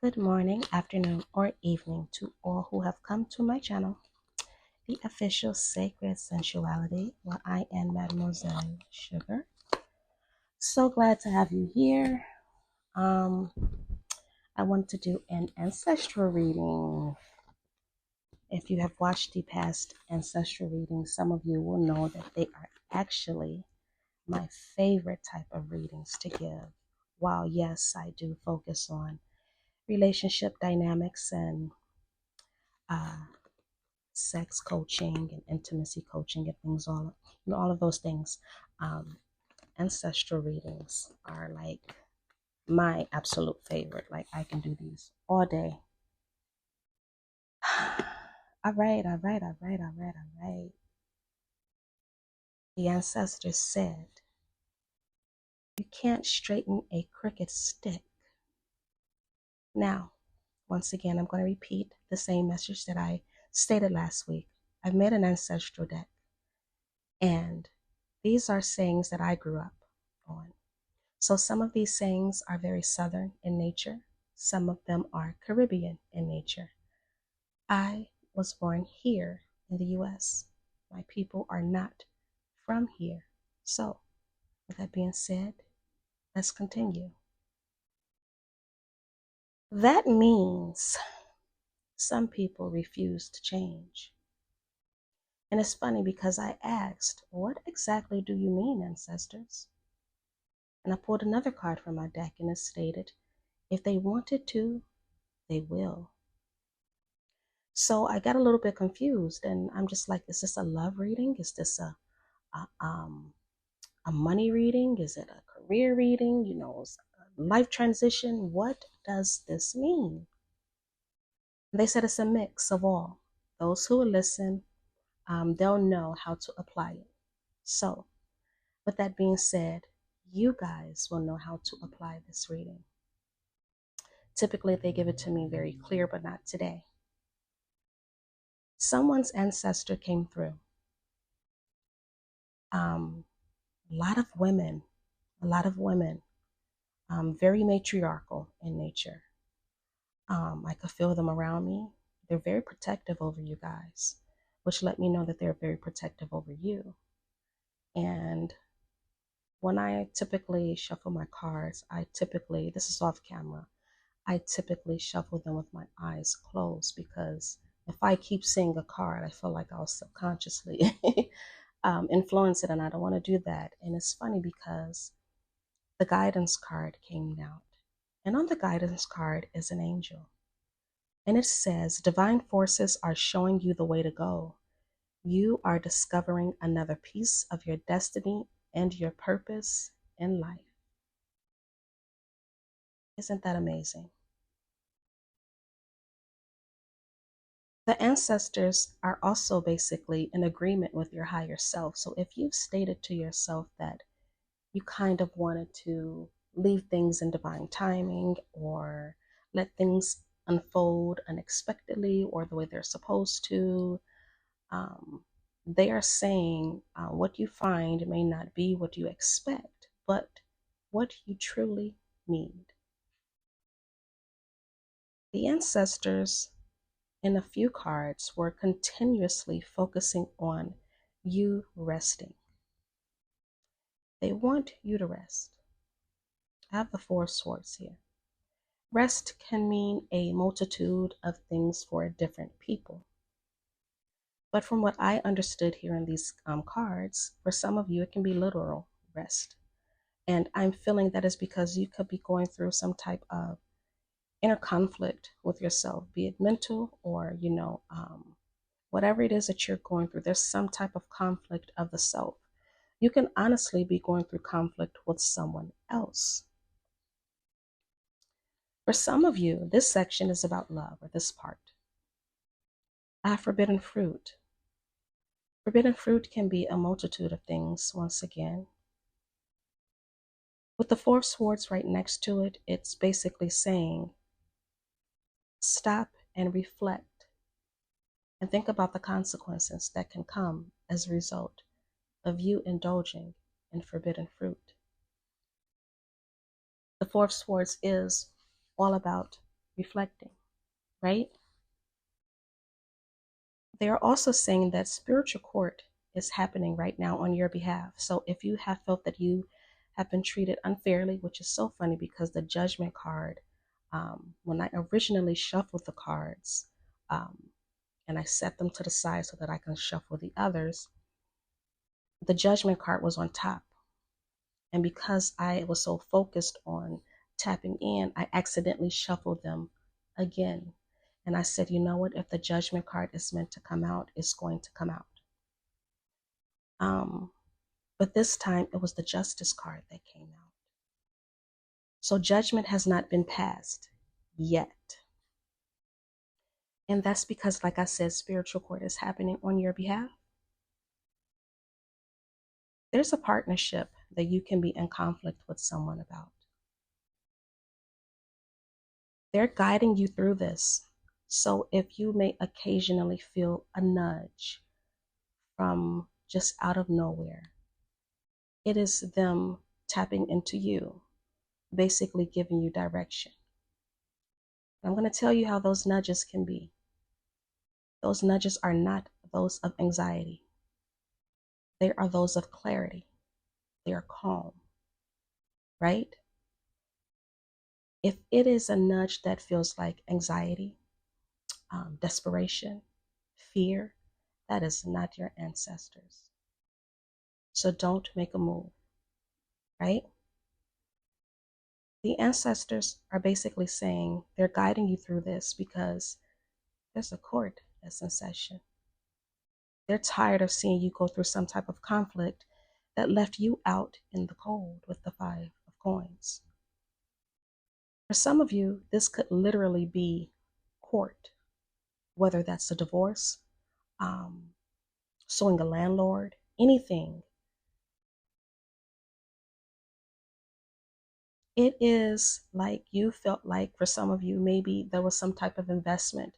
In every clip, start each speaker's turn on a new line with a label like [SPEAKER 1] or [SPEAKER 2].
[SPEAKER 1] Good morning, afternoon, or evening to all who have come to my channel, the official Sacred Sensuality, where I am Mademoiselle Sugar. So glad to have you here. I want to do an ancestral reading. If you have watched the past ancestral readings, some of you will know that they are actually my favorite type of readings to give. While yes, I do focus on relationship dynamics and sex coaching and intimacy coaching and things, all of those things. Um, Ancestral readings are like my absolute favorite. Like I can do these all day. All right. The ancestors said, you can't straighten a crooked stick. Now, once again, I'm going to repeat the same message that I stated last week. I've made an ancestral deck, and these are sayings that I grew up on. So some of these sayings are very Southern in nature. Some of them are Caribbean in nature. I was born here in the US. My people are not from here. So with that being said, let's continue. That means some people refuse to change. And it's funny because I asked, what exactly do you mean, ancestors? And I pulled another card from my deck and it stated, if they wanted to, they will. So I got a little bit confused and I'm just like, is this a love reading? Is this a money reading? Is it a career reading? You know, a life transition? What does this mean? They said it's a mix of all. Those who will listen, they'll know how to apply it. So with that being said, you guys will know how to apply this reading. Typically, they give it to me very clear, but not today. Someone's ancestor came through. A lot of women, very matriarchal in nature. I could feel them around me. They're very protective over you guys, which let me know that they're very protective over you. And when I typically shuffle my cards, this is off camera, I typically shuffle them with my eyes closed because if I keep seeing a card, I feel like I'll subconsciously influence it, and I don't want to do that. And it's funny because the guidance card came out, and on the guidance card is an angel. And it says, divine forces are showing you the way to go. You are discovering another piece of your destiny and your purpose in life. Isn't that amazing? The ancestors are also basically in agreement with your higher self. So if you've stated to yourself that you kind of wanted to leave things in divine timing or let things unfold unexpectedly or the way they're supposed to, they are saying what you find may not be what you expect, but what you truly need. The ancestors in a few cards were continuously focusing on you resting. They want you to rest. I have the Four of Swords here. Rest can mean a multitude of things for different people. But from what I understood here in these cards, for some of you, it can be literal rest. And I'm feeling that is because you could be going through some type of inner conflict with yourself, be it mental or, whatever it is that you're going through, there's some type of conflict of the self. You can honestly be going through conflict with someone else. For some of you, this section is about love, or this part. Forbidden fruit. Forbidden fruit can be a multitude of things, once again. With the Four of Swords right next to it, it's basically saying, stop and reflect and think about the consequences that can come as a result of you indulging in forbidden fruit. The Four of Swords is all about reflecting, right? They are also saying that spiritual court is happening right now on your behalf. So if you have felt that you have been treated unfairly, which is so funny because the judgment card, when I originally shuffled the cards, and I set them to the side so that I can shuffle the others, the judgment card was on top. And because I was so focused on tapping in, I accidentally shuffled them again. And I said, you know what? If the judgment card is meant to come out, it's going to come out. But this time it was the justice card that came out. So judgment has not been passed yet. And that's because, like I said, spiritual court is happening on your behalf. There's a partnership that you can be in conflict with someone about. They're guiding you through this. So if you may occasionally feel a nudge from just out of nowhere, it is them tapping into you, basically giving you direction. I'm going to tell you how those nudges can be. Those nudges are not those of anxiety. They are those of clarity. They are calm, right? If it is a nudge that feels like anxiety, desperation, fear, that is not your ancestors. So don't make a move, right? The ancestors are basically saying they're guiding you through this because there's a court that's in session. They're tired of seeing you go through some type of conflict that left you out in the cold with the 5 of coins. For some of you, this could literally be court, whether that's a divorce, suing a landlord, anything. It is like you felt like, for some of you, maybe there was some type of investment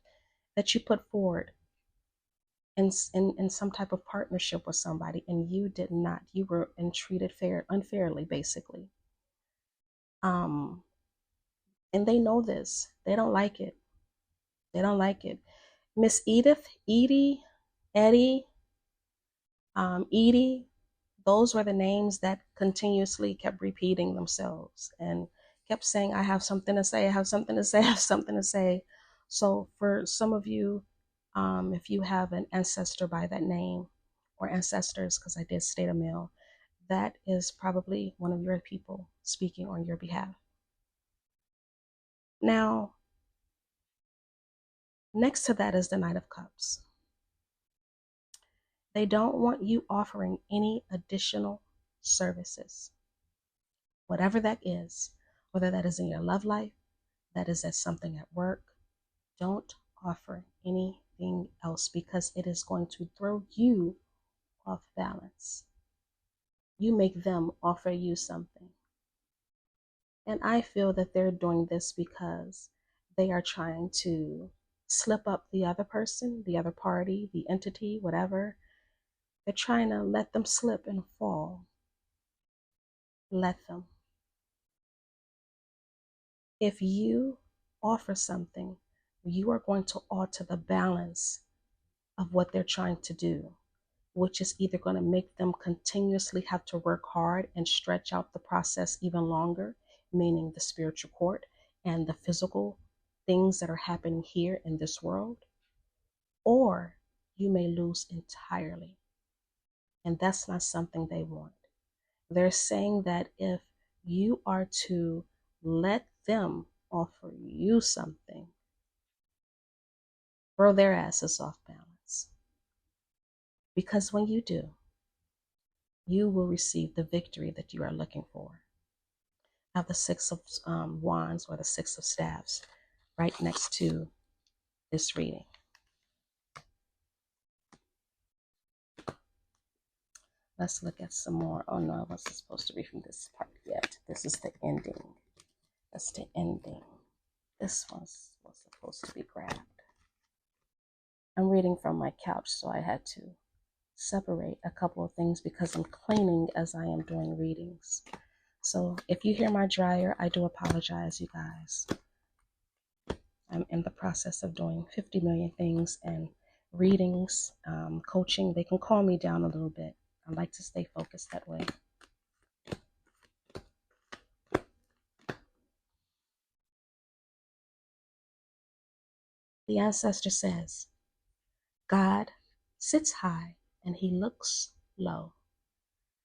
[SPEAKER 1] that you put forward in some type of partnership with somebody, and you did not. You were treated unfairly, basically. And they know this. They don't like it. They don't like it. Miss Edith, Edie, Eddie, Edie, those were the names that continuously kept repeating themselves and kept saying, I have something to say, I have something to say, I have something to say. So for some of you, if you have an ancestor by that name, or ancestors, because I did state a male, that is probably one of your people speaking on your behalf. Now, next to that is the Knight of Cups. They don't want you offering any additional services, whatever that is, whether that is in your love life, that is at something at work. Don't offer anything else because it is going to throw you off balance. You make them offer you something. And I feel that they're doing this because they are trying to slip up the other person, the other party, the entity, whatever. They're trying to let them slip and fall. Let them. If you offer something, you are going to alter the balance of what they're trying to do, which is either going to make them continuously have to work hard and stretch out the process even longer, meaning the spiritual court and the physical things that are happening here in this world, or you may lose entirely. And that's not something they want. They're saying that if you are to let them offer you something, throw their asses off balance. Because when you do, you will receive the victory that you are looking for. I have the 6 of Wands, or the 6 of Staffs, right next to this reading. Let's look at some more. Oh no, I wasn't supposed to read from this part yet. This is the ending. That's the ending. This one was supposed to be grabbed. I'm reading from my couch, so I had to separate a couple of things because I'm cleaning as I am doing readings. So if you hear my dryer, I do apologize, you guys. am in the process of doing 50 million things and readings, coaching. They can calm me down a little bit. I like to stay focused that way. The ancestor says, God sits high and he looks low.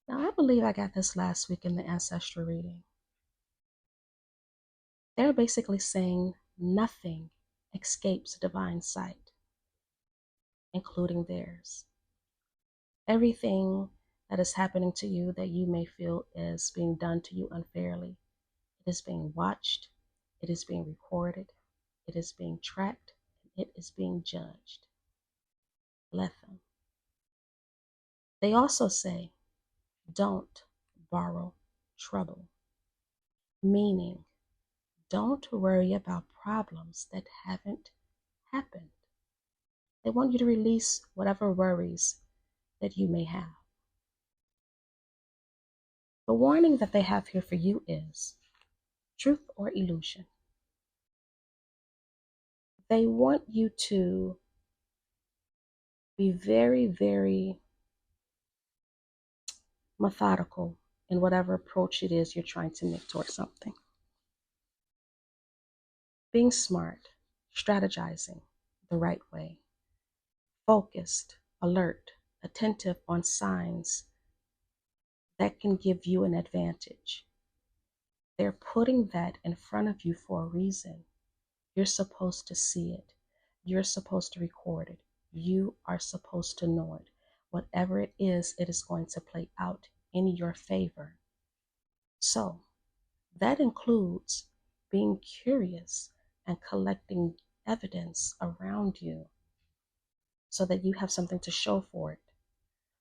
[SPEAKER 1] Now, I believe I got this last week in the ancestral reading. They're basically saying nothing escapes divine sight, including theirs. Everything that is happening to you that you may feel is being done to you unfairly, it is being watched, it is being recorded, it is being tracked, it is being judged. Let them. They also say, don't borrow trouble, meaning don't worry about problems that haven't happened. They want you to release whatever worries that you may have. The warning that they have here for you is truth or illusion. They want you to be very, very methodical in whatever approach it is you're trying to make towards something. Being smart, strategizing the right way, focused, alert, attentive on signs that can give you an advantage. They're putting that in front of you for a reason. You're supposed to see it. You're supposed to record it. You are supposed to know it. Whatever it is going to play out in your favor. So that includes being curious and collecting evidence around you so that you have something to show for it.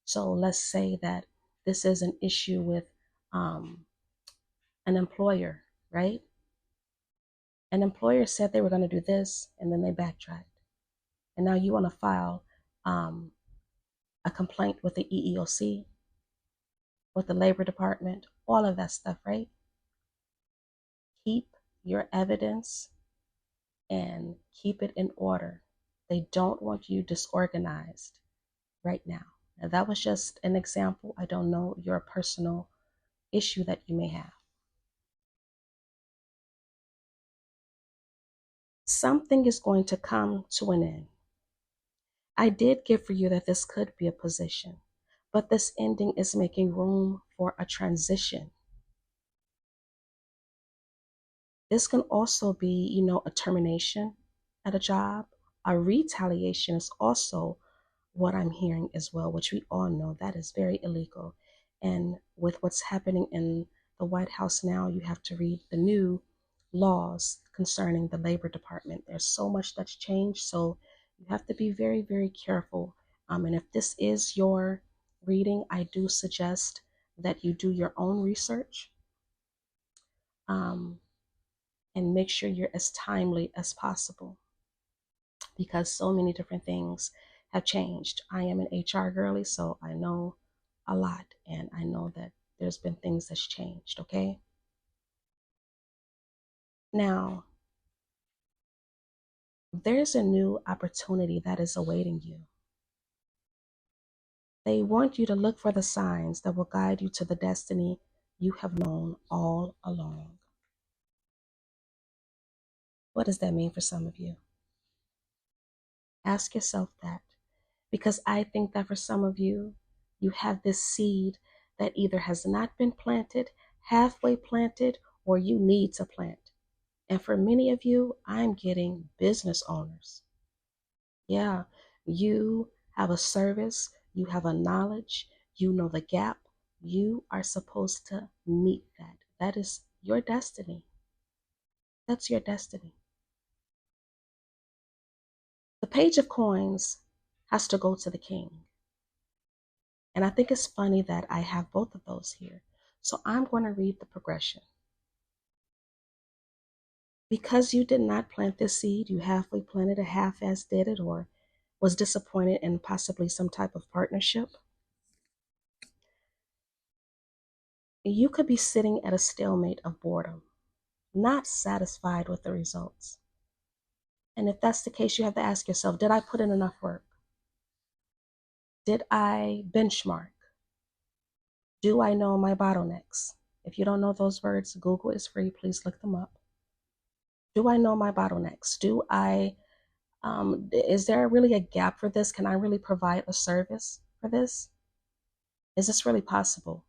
[SPEAKER 1] So let's say that this is an issue with an employer, right? An employer said they were going to do this and then they backtracked. And now you want to file a complaint with the EEOC, with the Labor Department, all of that stuff, right? Keep your evidence and keep it in order. They don't want you disorganized right now. Now, that was just an example. I don't know your personal issue that you may have. Something is going to come to an end. I did give for you that this could be a position, but this ending is making room for a transition. This can also be, a termination at a job. A retaliation is also what I'm hearing as well, which we all know that is very illegal. And with what's happening in the White House now, you have to read the new laws concerning the Labor Department. There's so much that's changed, so you have to be very, very careful. And if this is your reading, I do suggest that you do your own research and make sure you're as timely as possible because so many different things have changed. I am an HR girly, so I know a lot, and I know that there's been things that's changed, okay? Now, there's a new opportunity that is awaiting you. They want you to look for the signs that will guide you to the destiny you have known all along. What does that mean for some of you? Ask yourself that, because I think that for some of you, you have this seed that either has not been planted, halfway planted, or you need to plant. And for many of you, I'm getting business owners. Yeah, you have a service, you have a knowledge, you know the gap. You are supposed to meet that. That is your destiny. That's your destiny. The Page of Coins has to go to the King. And I think it's funny that I have both of those here. So I'm going to read the progression. Because you did not plant this seed, you halfway planted it, half-ass did it, or was disappointed in possibly some type of partnership. You could be sitting at a stalemate of boredom, not satisfied with the results. And if that's the case, you have to ask yourself, did I put in enough work? Did I benchmark? Do I know my bottlenecks? If you don't know those words, Google is free. Please look them up. Do I know my bottlenecks? Is there really a gap for this? Can I really provide a service for this? Is this really possible?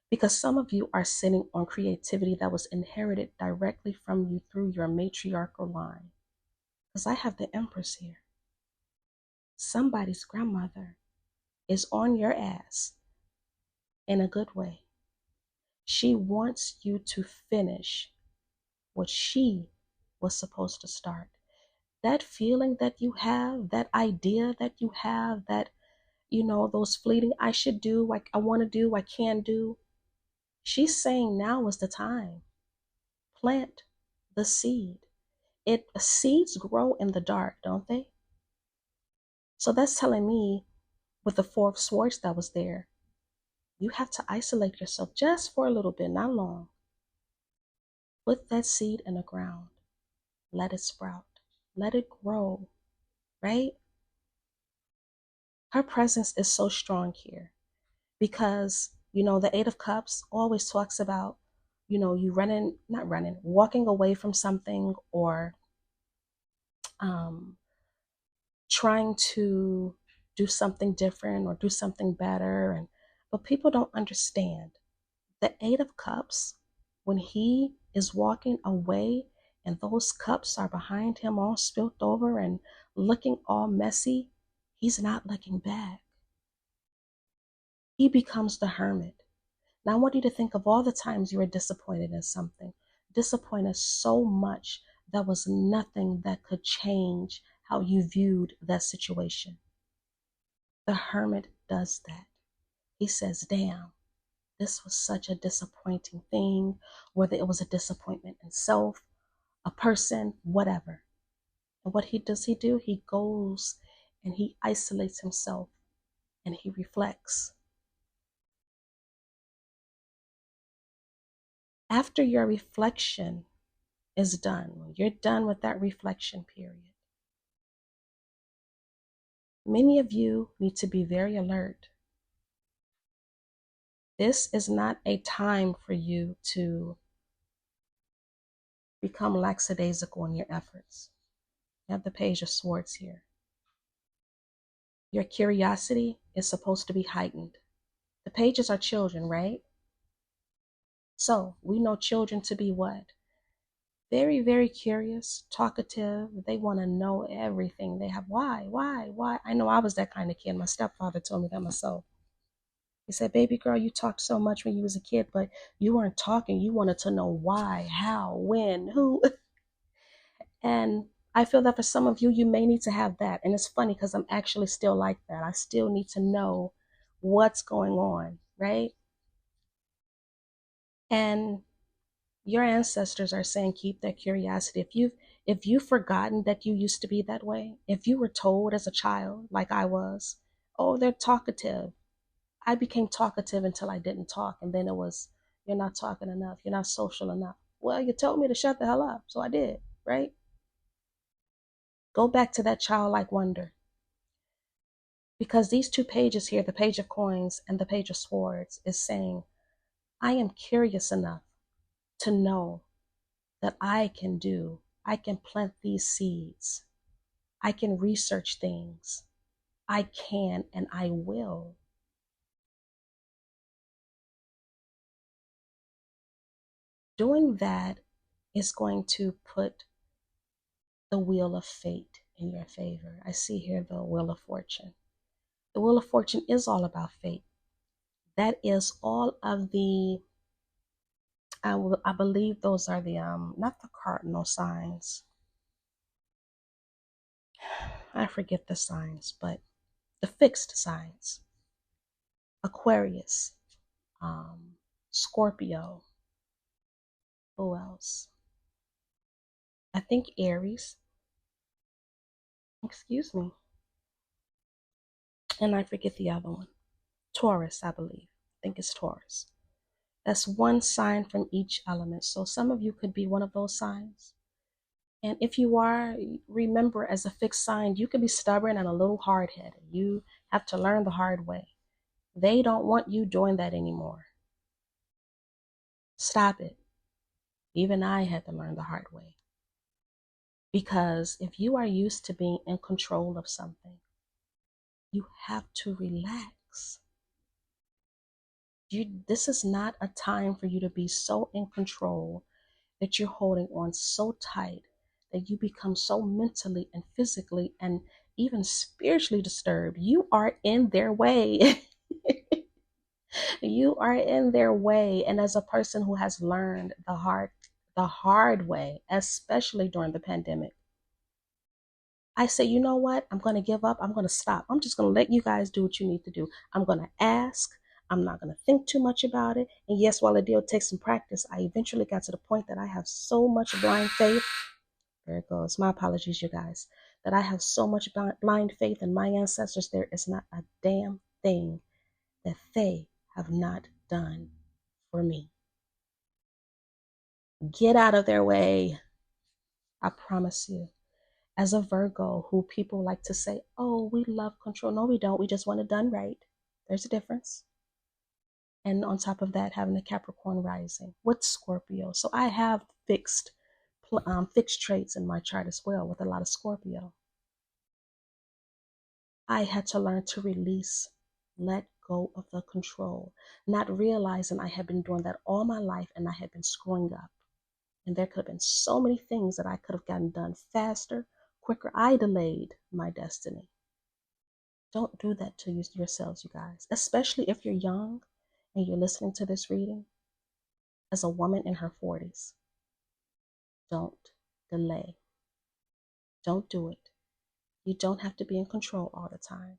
[SPEAKER 1] Because some of you are sitting on creativity that was inherited directly from you through your matriarchal line. Because I have the Empress here. Somebody's grandmother is on your ass in a good way. She wants you to finish what she was supposed to start. That feeling that you have, that idea that you have, that, those fleeting, I should do, like I want to do, I can do. She's saying now is the time. Plant the seed. Seeds grow in the dark, don't they? So that's telling me with the Four of Swords that was there, you have to isolate yourself just for a little bit, not long. Put that seed in the ground. Let it sprout. Let it grow, right? Her presence is so strong here because, the Eight of Cups always talks about, you walking away from something or trying to do something different or do something better. But people don't understand. The Eight of Cups, when he is walking away and those cups are behind him all spilt over and looking all messy, he's not looking back. He becomes the hermit. Now I want you to think of all the times you were disappointed in something, disappointed so much there was nothing that could change how you viewed that situation. The hermit does that. He says, damn, this was such a disappointing thing, whether it was a disappointment in self, a person, whatever. And what does he do? He goes and he isolates himself and he reflects. After your reflection is done, when you're done with that reflection period, many of you need to be very alert. This is not a time for you to become lackadaisical in your efforts. You have the Page of Swords here. Your curiosity is supposed to be heightened. The pages are children, right? So we know children to be what? Very, very curious, talkative. They want to know everything. They have why? I know I was that kind of kid. My stepfather told me that myself. He said, baby girl, you talked so much when you was a kid, but you weren't talking. You wanted to know why, how, when, who. And I feel that for some of you, you may need to have that. And it's funny because I'm actually still like that. I still need to know what's going on, right? And your ancestors are saying keep that curiosity. If you've forgotten that you used to be that way, if you were told as a child, like I was, oh, they're talkative. I became talkative until I didn't talk. And then it was, you're not talking enough. You're not social enough. Well, you told me to shut the hell up. So I did, right? Go back to that childlike wonder. Because these two pages here, the Page of Coins and the Page of Swords, is saying, I am curious enough to know that I can plant these seeds. I can research things. I can and I will. Doing that is going to put the wheel of fate in your favor. I see here the Wheel of Fortune. The Wheel of Fortune is all about fate. That is all of the, I believe those are the, not the cardinal signs. I forget the signs, but the fixed signs. Aquarius, Scorpio. Who else? I think Aries. Excuse me. And I forget the other one. Taurus, I believe. I think it's Taurus. That's one sign from each element. So some of you could be one of those signs. And if you are, remember, as a fixed sign, you can be stubborn and a little hard-headed. You have to learn the hard way. They don't want you doing that anymore. Stop it. Even I had to learn the hard way. Because if you are used to being in control of something, you have to relax. This is not a time for you to be so in control that you're holding on so tight that you become so mentally and physically and even spiritually disturbed. You are in their way. You are in their way. And as a person who has learned the hard way, especially during the pandemic, I say, you know what? I'm going to give up. I'm going to stop. I'm just going to let you guys do what you need to do. I'm going to ask. I'm not going to think too much about it. And yes, while it did take some practice, I eventually got to the point that I have so much blind faith. There it goes. My apologies, you guys. That I have so much blind faith in my ancestors. There is not a damn thing that they have not done for me. Get out of their way. I promise you. As a Virgo, who people like to say, oh, we love control. No, we don't. We just want it done right. There's a difference. And on top of that, having a Capricorn rising with Scorpio. So I have fixed traits in my chart as well with a lot of Scorpio. I had to learn to release, let go of the control, not realizing I had been doing that all my life and I had been screwing up. And there could have been so many things that I could have gotten done faster, quicker. I delayed my destiny. Don't do that to yourselves, you guys, especially if you're young and you're listening to this reading as a woman in her 40s. Don't delay. Don't do it. You don't have to be in control all the time.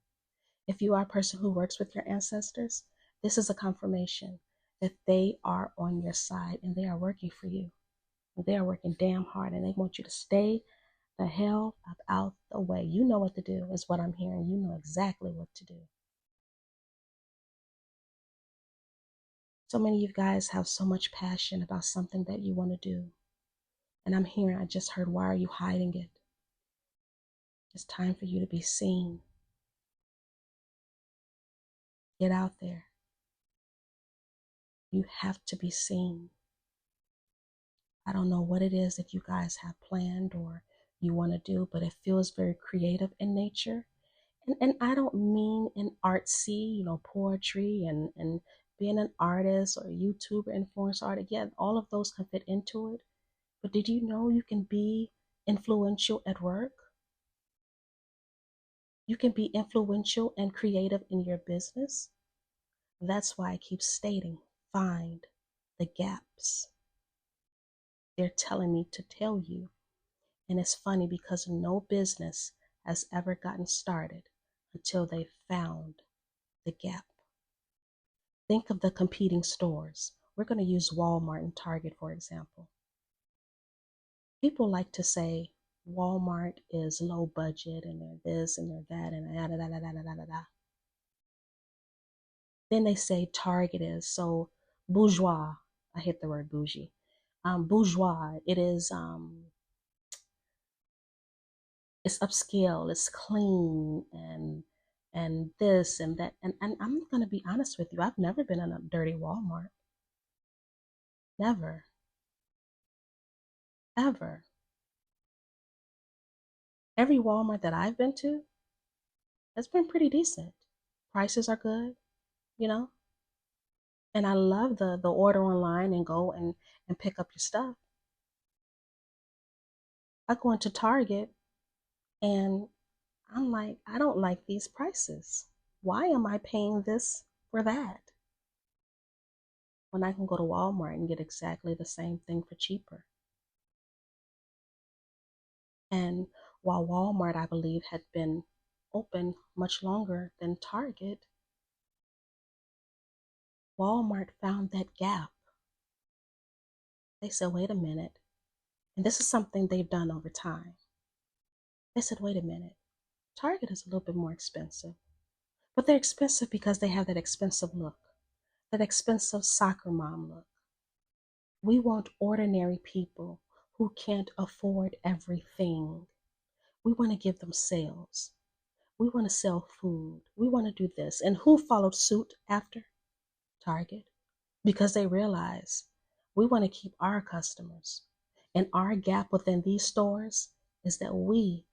[SPEAKER 1] If you are a person who works with your ancestors, this is a confirmation that they are on your side and they are working for you. They are working damn hard and they want you to stay the hell out the way. You know what to do, is what I'm hearing. You know exactly what to do. So many of you guys have so much passion about something that you want to do. And I'm hearing, I just heard, why are you hiding it? It's time for you to be seen. Get out there. You have to be seen. I don't know what it is that you guys have planned or you want to do, but it feels very creative in nature. And I don't mean in artsy, poetry and being an artist or a YouTuber, influencer art. Again, all of those can fit into it. But did you know you can be influential at work? You can be influential and creative in your business. That's why I keep stating, find the gaps. They're telling me to tell you. And it's funny because no business has ever gotten started until they found the gap. Think of the competing stores. We're going to use Walmart and Target, for example. People like to say Walmart is low budget and they're this and they're that and da da da da da da da da. Then they say Target is so bourgeois. I hate the word bougie. Bourgeois. It is it's upscale, it's clean and this and that. And I'm gonna be honest with you, I've never been in a dirty Walmart. Never. Ever. Every Walmart that I've been to has been pretty decent. Prices are good, you know? And I love the order online and go and pick up your stuff. I go into Target and I'm like, I don't like these prices. Why am I paying this for that? When I can go to Walmart and get exactly the same thing for cheaper. And while Walmart, I believe, had been open much longer than Target, Walmart found that gap. They said, wait a minute. And this is something they've done over time. They said, wait a minute. Target is a little bit more expensive. But they're expensive because they have that expensive look, that expensive soccer mom look. We want ordinary people who can't afford everything. We want to give them sales. We want to sell food. We want to do this. And who followed suit after? Target. Because they realize we want to keep our customers. And our gap within these stores is that we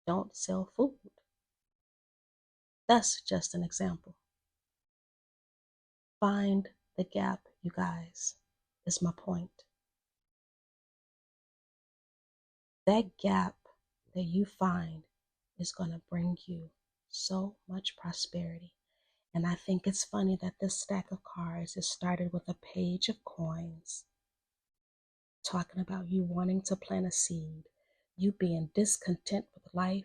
[SPEAKER 1] don't sell food. That's just an example. Find the gap, you guys, is my point. That gap that you find is going to bring you so much prosperity. And I think it's funny that this stack of cards is started with a page of coins, talking about you wanting to plant a seed, you being discontent with life,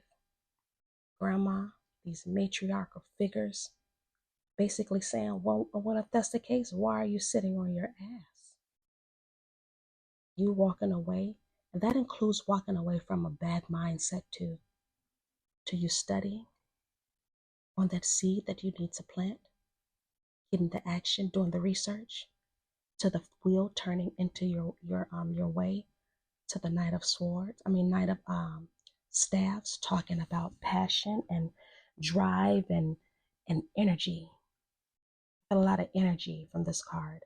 [SPEAKER 1] grandma, these matriarchal figures, basically saying, well, if that's the case, why are you sitting on your ass? You walking away, and that includes walking away from a bad mindset too. To you studying on that seed that you need to plant, getting the action, doing the research, to the wheel turning into your way, to the knight of staffs, talking about passion and drive and energy. A lot of energy from this card.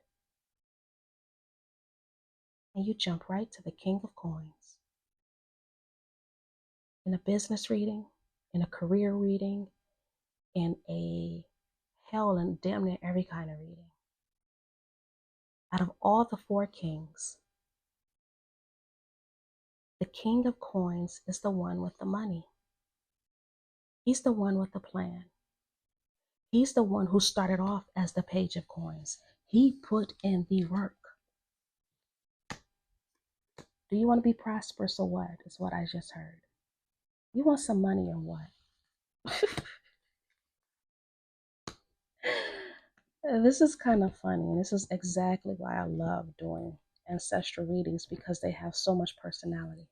[SPEAKER 1] And you jump right to the King of Coins. In a business reading, in a career reading, in a hell and damn near every kind of reading. Out of all the four kings, the King of Coins is the one with the money. He's the one with the plan. He's the one who started off as the Page of Coins. He put in the work. Do you want to be prosperous or what? Is what I just heard. You want some money or what? This is kind of funny. And this is exactly why I love doing ancestral readings, because they have so much personality.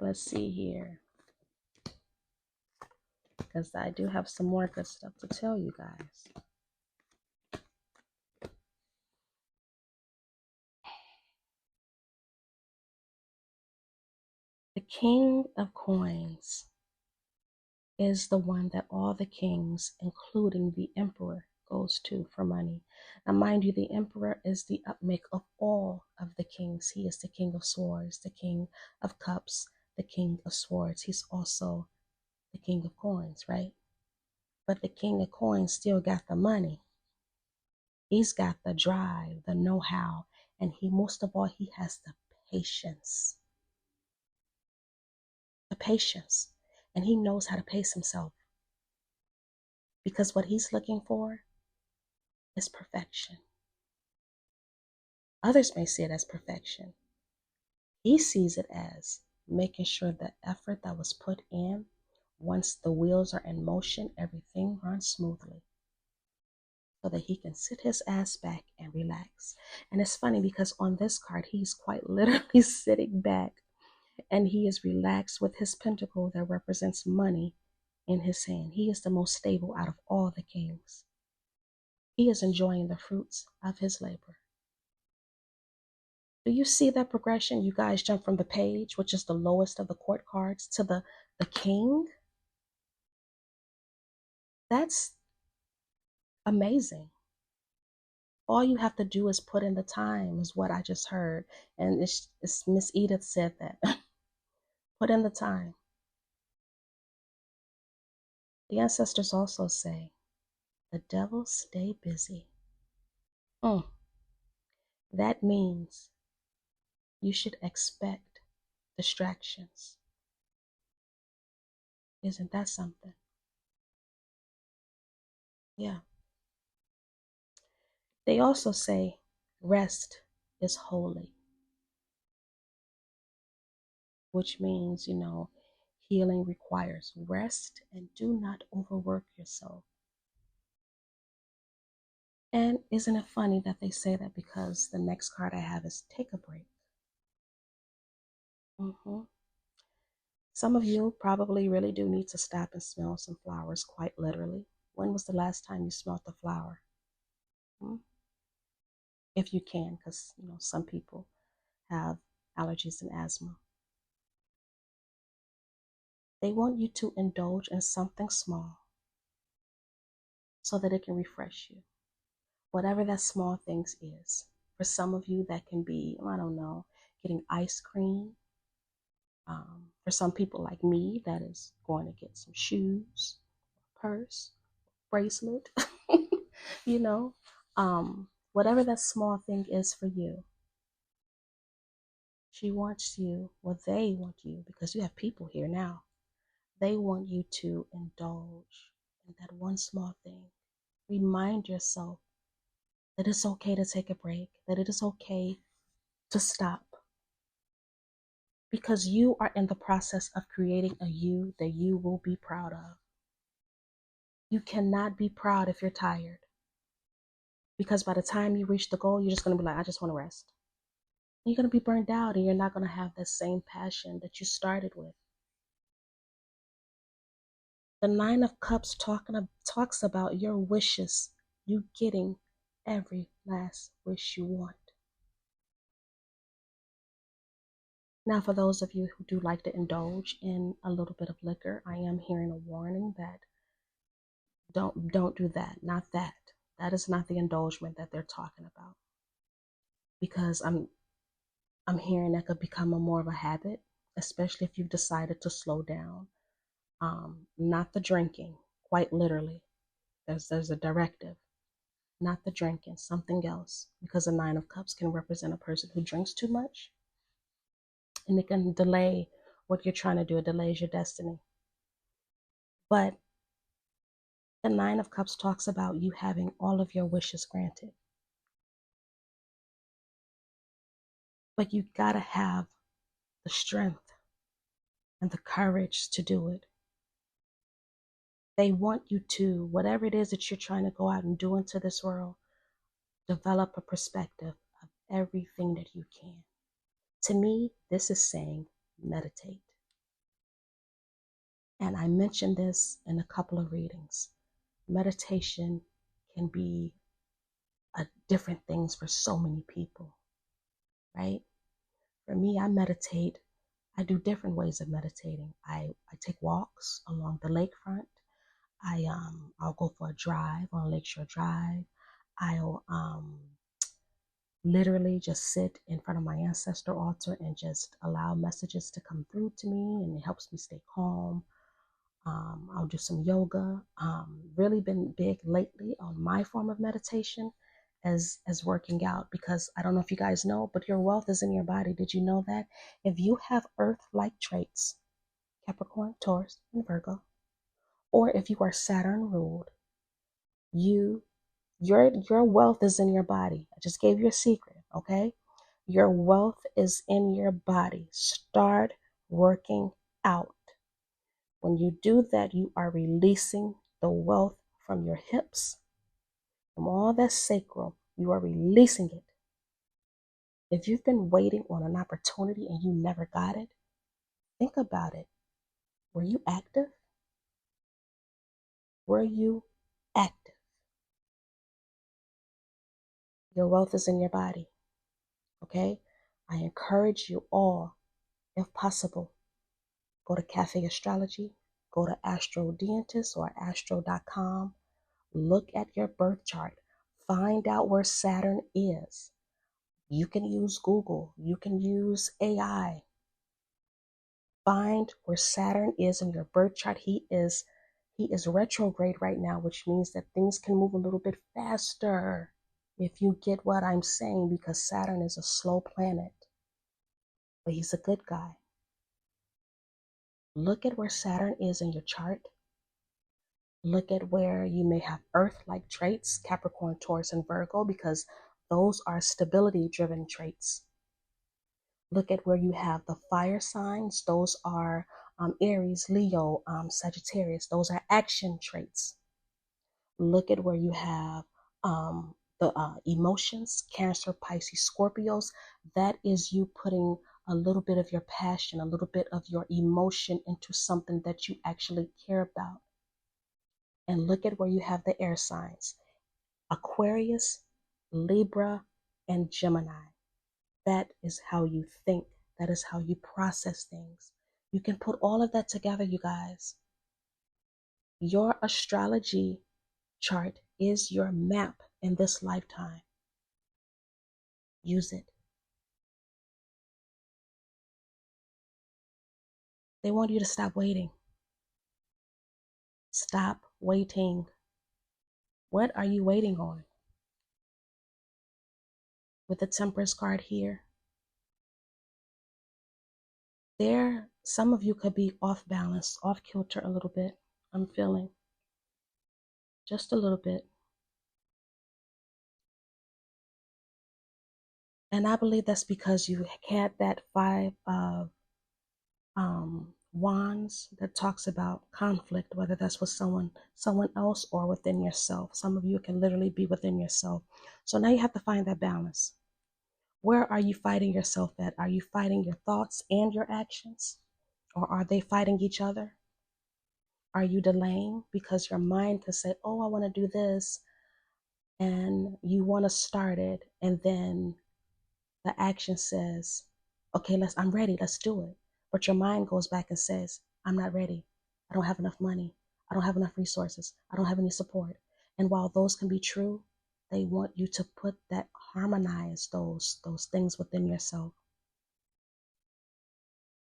[SPEAKER 1] Let's see here, because I do have some more good stuff to tell you guys. The King of Coins is the one that all the kings, including the emperor, goes to for money. Now, mind you, the emperor is the upmake of all of the kings. He is the King of Swords, the King of Cups, the King of Swords. He's also the King of Coins, right? But the King of Coins still got the money. He's got the drive, the know-how, and most of all, he has the patience. The patience. And he knows how to pace himself. Because what he's looking for is perfection. Others may see it as perfection. He sees it as making sure the effort that was put in, once the wheels are in motion, everything runs smoothly, so that he can sit his ass back and relax. And it's funny because on this card, he's quite literally sitting back and he is relaxed with his pentacle that represents money in his hand. He is the most stable out of all the kings. He is enjoying the fruits of his labor. Do you see that progression? You guys jump from the page, which is the lowest of the court cards, to the king. That's amazing. All you have to do is put in the time, is what I just heard. And it's Miss Edith said that. Put in the time. The ancestors also say, the devil stay busy. That means you should expect distractions. Isn't that something? Yeah. They also say rest is holy, which means, healing requires rest, and do not overwork yourself. And isn't it funny that they say that, because the next card I have is take a break. Some of you probably really do need to stop and smell some flowers, quite literally. When was the last time you smelled the flower? Mm. If you can, because some people have allergies and asthma. They want you to indulge in something small so that it can refresh you. Whatever that small things is. For some of you, that can be, I don't know, getting ice cream. For some people like me, that is going to get some shoes, purse, bracelet, you know, whatever that small thing is for you. She wants you, well, they want you, because you have people here now. They want you to indulge in that one small thing. Remind yourself that it's okay to take a break, that it is okay to stop. Because you are in the process of creating a you that you will be proud of. You cannot be proud if you're tired. Because by the time you reach the goal, you're just going to be like, I just want to rest. You're going to be burned out and you're not going to have that same passion that you started with. The Nine of Cups talks about your wishes, you getting every last wish you want. Now, for those of you who do like to indulge in a little bit of liquor, I am hearing a warning that don't do that. Not that. That is not the indulgement that they're talking about. Because I'm hearing that could become more of a habit, especially if you've decided to slow down. Not the drinking, quite literally. There's a directive. Not the drinking, something else. Because the Nine of Cups can represent a person who drinks too much. And it can delay what you're trying to do. It delays your destiny. But the Nine of Cups talks about you having all of your wishes granted. But you gotta have the strength and the courage to do it. They want you to, whatever it is that you're trying to go out and do into this world, develop a perspective of everything that you can. To me, this is saying meditate. And I mentioned this in a couple of readings. Meditation can be different things for so many people, right? For me, I meditate. I do different ways of meditating. I take walks along the lakefront. I'll go for a drive on Lakeshore Drive. I'll literally just sit in front of my ancestor altar and just allow messages to come through to me, and it helps me stay calm. I'll do some yoga. Really been big lately on my form of meditation as working out, because I don't know if you guys know, but your wealth is in your body. Did you know that? If you have earth-like traits, Capricorn, Taurus, and Virgo, or if you are Saturn ruled, your wealth is in your body. I just gave you a secret, okay? Your wealth is in your body. Start working out. When you do that, you are releasing the wealth from your hips, from all that sacral. You are releasing it. If you've been waiting on an opportunity and you never got it, think about it. Were you active? Were you active? Your wealth is in your body, okay? I encourage you all, if possible, go to Cafe Astrology, go to Astro Dentist or astro.com, look at your birth chart, find out where Saturn is. You can use Google, you can use AI. Find where Saturn is in your birth chart. He is retrograde right now, which means that things can move a little bit faster, if you get what I'm saying, because Saturn is a slow planet, but he's a good guy. Look at where Saturn is in your chart. Look at where you may have Earth-like traits, Capricorn, Taurus, and Virgo, because those are stability-driven traits. Look at where you have the fire signs. Those are Aries, Leo, Sagittarius. Those are action traits. Look at where you have the emotions, Cancer, Pisces, Scorpios. That is you putting a little bit of your passion, a little bit of your emotion into something that you actually care about. And look at where you have the air signs, Aquarius, Libra, and Gemini. That is how you think. That is how you process things. You can put all of that together, you guys. Your astrology chart is your map in this lifetime. Use it. They want you to stop waiting. Stop waiting. What are you waiting on? With the Temperance card here, some of you could be off balance, off kilter a little bit. I'm feeling just a little bit. And I believe that's because you had that five of wands that talks about conflict, whether that's with someone else or within yourself. Some of you can literally be within yourself. So now you have to find that balance. Where are you fighting yourself at? Are you fighting your thoughts and your actions? Or are they fighting each other? Are you delaying because your mind can say, oh, I want to do this, and you want to start it, and then the action says, okay, I'm ready, let's do it. But your mind goes back and says, I'm not ready. I don't have enough money. I don't have enough resources. I don't have any support. And while those can be true, they want you to harmonize those things within yourself.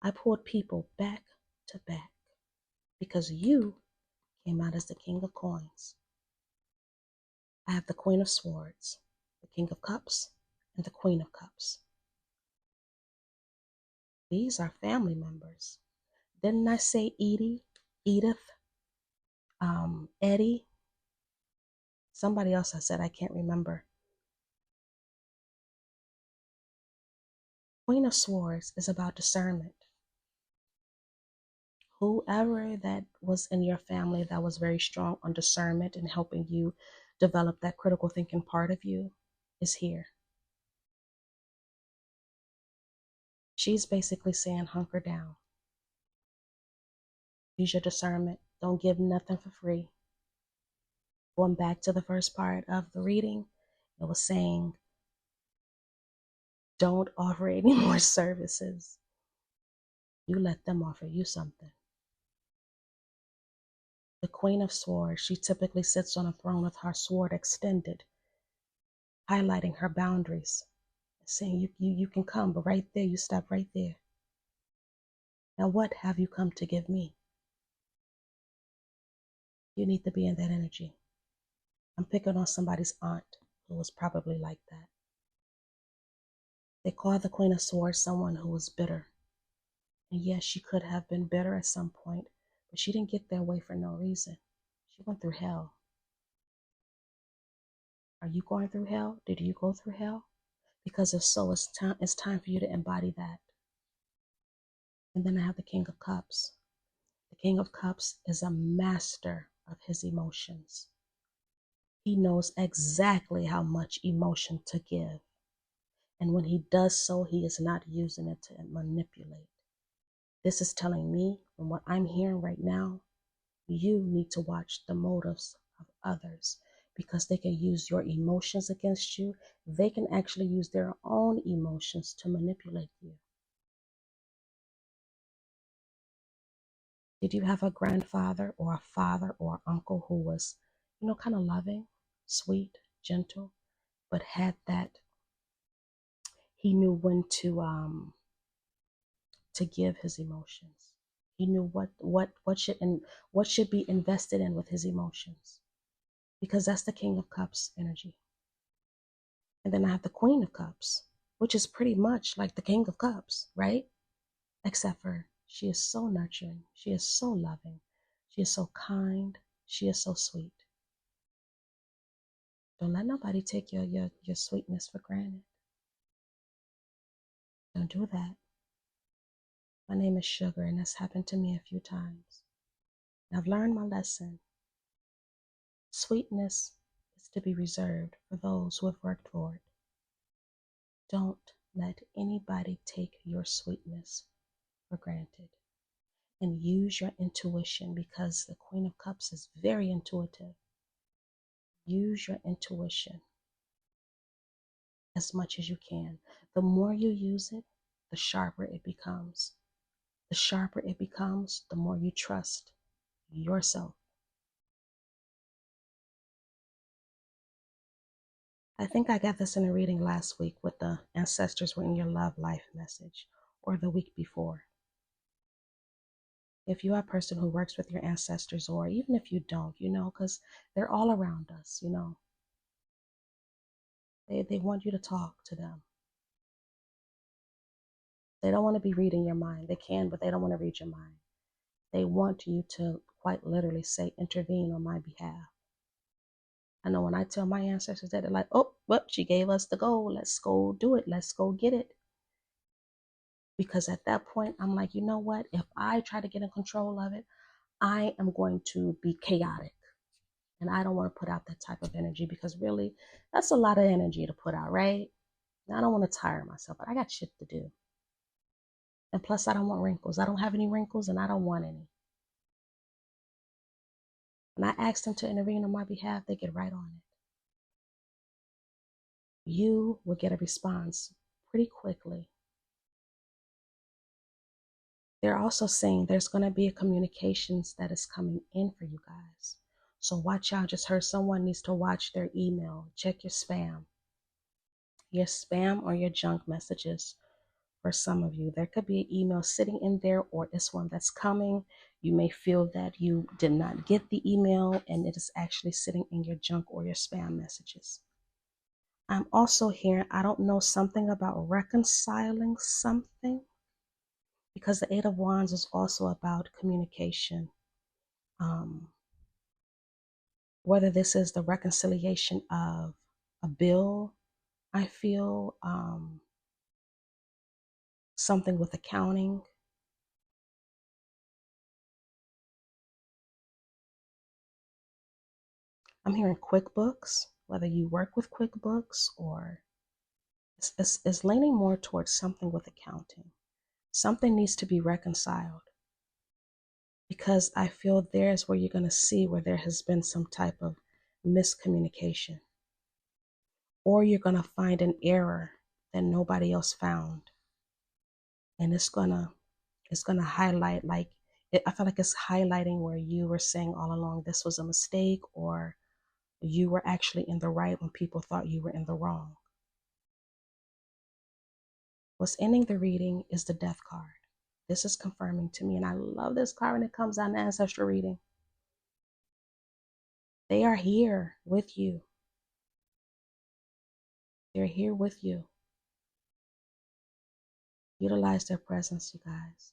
[SPEAKER 1] I pulled people back to back because you came out as the King of Coins. I have the Queen of Swords, the King of Cups, and the Queen of Cups. These are family members. Didn't I say Edith, Eddie? Somebody else I said, I can't remember. Queen of Swords is about discernment. Whoever that was in your family that was very strong on discernment and helping you develop that critical thinking part of you is here. She's basically saying, hunker down. Use your discernment. Don't give nothing for free. Going back to the first part of the reading, it was saying, don't offer any more services. You let them offer you something. The Queen of Swords, she typically sits on a throne with her sword extended, highlighting her boundaries, saying you can come, but right there, you stop right there. Now, what have you come to give me? You need to be in that energy. I'm picking on somebody's aunt who was probably like that. They call the Queen of Swords someone who was bitter. And yes, she could have been bitter at some point, but she didn't get their way for no reason. She went through hell. Are you going through hell? Did you go through hell? Because if so, it's time for you to embody that. And then I have the King of Cups. The King of Cups is a master of his emotions. He knows exactly how much emotion to give. And when he does so, he is not using it to manipulate. This is telling me, from what I'm hearing right now, you need to watch the motives of others because they can use your emotions against you. They can actually use their own emotions to manipulate you. Did you have a grandfather or a father or uncle who was, kind of loving, sweet, gentle, but had that, he knew when to give his emotions. He knew what should be invested in with his emotions, because that's the King of Cups energy. And then I have the Queen of Cups, which is pretty much like the King of Cups, right? Except for she is so nurturing, she is so loving, she is so kind, she is so sweet. Don't let nobody take your sweetness for granted. Don't do that. My name is Sugar, and that's happened to me a few times. And I've learned my lesson. Sweetness is to be reserved for those who have worked for it. Don't let anybody take your sweetness for granted. And use your intuition, because the Queen of Cups is very intuitive. Use your intuition. as much as you can. The more you use it, the sharper it becomes. The sharper it becomes, the more you trust yourself. I think I got this in a reading last week with the ancestors were in your love life message, or the week before. If you are a person who works with your ancestors, or even if you don't, because they're all around us, they want you to talk to them. They don't want to be reading your mind. They can, but they don't want to read your mind. They want you to quite literally say, intervene on my behalf. I know when I tell my ancestors that, they're like, oh, well, she gave us the goal. Let's go do it. Let's go get it. Because at that point, I'm like, you know what? If I try to get in control of it, I am going to be chaotic. And I don't want to put out that type of energy, because really, that's a lot of energy to put out, right? And I don't want to tire myself, but I got shit to do. And plus, I don't want wrinkles. I don't have any wrinkles, and I don't want any. When I ask them to intervene on my behalf, they get right on it. You will get a response pretty quickly. They're also saying there's going to be a communications that is coming in for you guys. So watch out. Just heard someone needs to watch their email. Check your spam. Your spam or your junk messages. For some of you, there could be an email sitting in there, or it's one that's coming. You may feel that you did not get the email and it is actually sitting in your junk or your spam messages. I'm also hearing, I don't know, something about reconciling something, because the Eight of Wands is also about communication. Whether this is the reconciliation of a bill, I feel something with accounting. I'm hearing QuickBooks, whether you work with QuickBooks, or it's leaning more towards something with accounting. Something needs to be reconciled, because I feel there's where you're going to see where there has been some type of miscommunication, or you're going to find an error that nobody else found. And it's going to highlight, like, I feel like it's highlighting where you were saying all along this was a mistake, or you were actually in the right when people thought you were in the wrong. What's ending the reading is the Death card. This is confirming to me, and I love this card when it comes out in ancestral reading. They are here with you. They're here with you. Utilize their presence, you guys.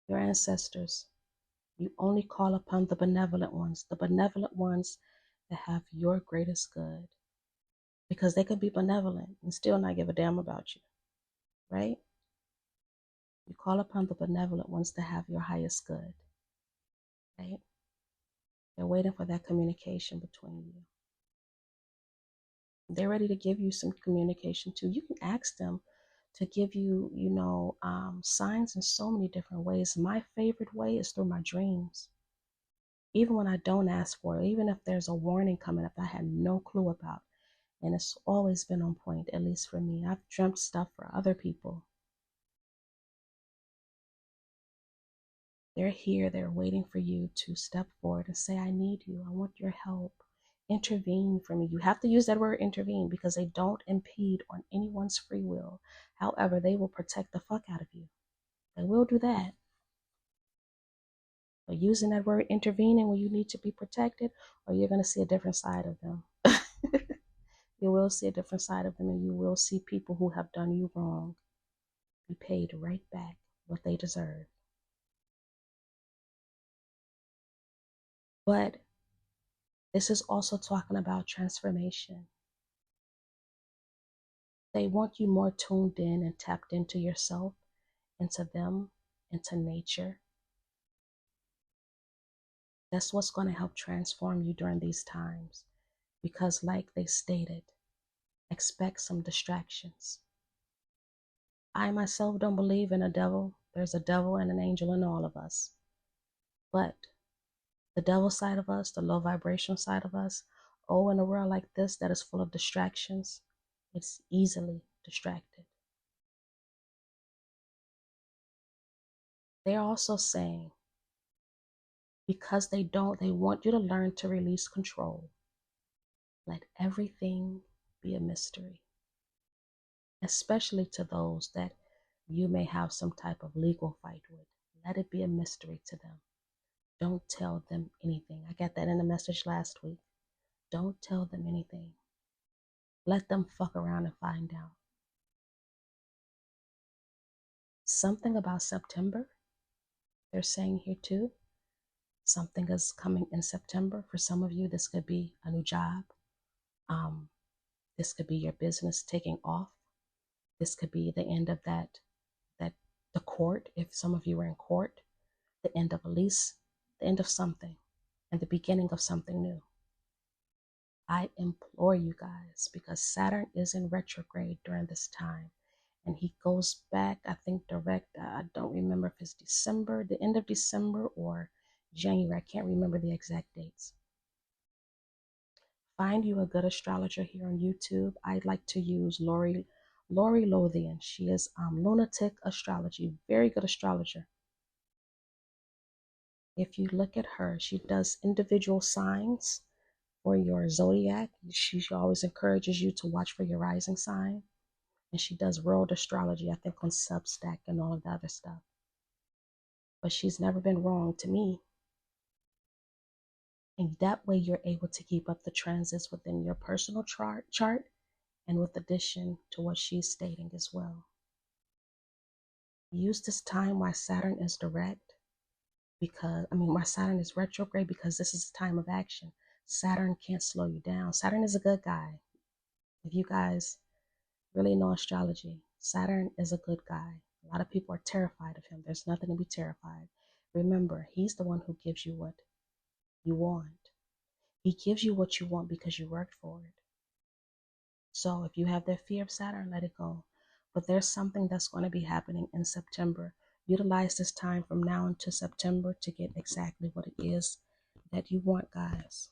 [SPEAKER 1] Your ancestors, you only call upon the benevolent ones that have your greatest good. Because they could be benevolent and still not give a damn about you, right? You call upon the benevolent ones that have your highest good, right? They're waiting for that communication between you. They're ready to give you some communication too. You can ask them to give you, signs in so many different ways. My favorite way is through my dreams. Even when I don't ask for it, even if there's a warning coming up I had no clue about, and it's always been on point, at least for me. I've dreamt stuff for other people. They're here, they're waiting for you to step forward and say, I need you, I want your help. Intervene for me. You have to use that word intervene, because they don't impede on anyone's free will. However, they will protect the fuck out of you. They will do that. But using that word intervening when you need to be protected, or you're going to see a different side of them. You will see a different side of them, and you will see people who have done you wrong be paid right back what they deserve. But this is also talking about transformation. They want you more tuned in and tapped into yourself, into them, into nature. That's what's going to help transform you during these times. Because like they stated, expect some distractions. I myself don't believe in a devil. There's a devil and an angel in all of us. But the devil side of us, the low vibration side of us, Oh, in a world like this that is full of distractions, it's easily distracted. They're also saying, because they want you to learn to release control. Let everything be a mystery, especially to those that you may have some type of legal fight with. Let it be a mystery to them. Don't tell them anything. I got that in a message last week. Don't tell them anything. Let them fuck around and find out. Something about September, they're saying here too. Something is coming in September. For some of you, this could be a new job. This could be your business taking off. This could be the end of that the court, if some of you are in court, the end of a lease, the end of something, and the beginning of something new. I implore you guys, because Saturn is in retrograde during this time, and he goes back, I think direct, I don't remember if it's December, the end of December or January. I can't remember the exact dates. Find you a good astrologer here on YouTube. I'd like to use Lori Lothian. She is Lunatic Astrology, very good astrologer. If you look at her, she does individual signs for your zodiac. She always encourages you to watch for your rising sign. And she does world astrology, I think on Substack and all of the other stuff. But she's never been wrong to me. And that way you're able to keep up the transits within your personal chart and with addition to what she's stating as well. Use this time while Saturn is direct, because, why Saturn is retrograde, because this is a time of action. Saturn can't slow you down. Saturn is a good guy. If you guys really know astrology, Saturn is a good guy. A lot of people are terrified of him. There's nothing to be terrified. Remember, he's the one who gives you what you want. He gives you what you want because you worked for it. So if you have that fear of Saturn, let it go. But there's something that's going to be happening in September. Utilize this time from now until September to get exactly what it is that you want, guys.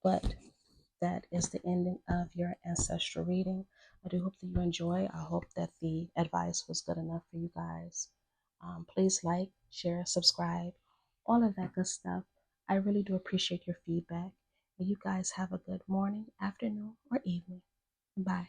[SPEAKER 1] But that is the ending of your ancestral reading. I do hope that you enjoy. I hope that the advice was good enough for you guys. Please like, share, subscribe, all of that good stuff. I really do appreciate your feedback. And you guys have a good morning, afternoon, or evening. Bye.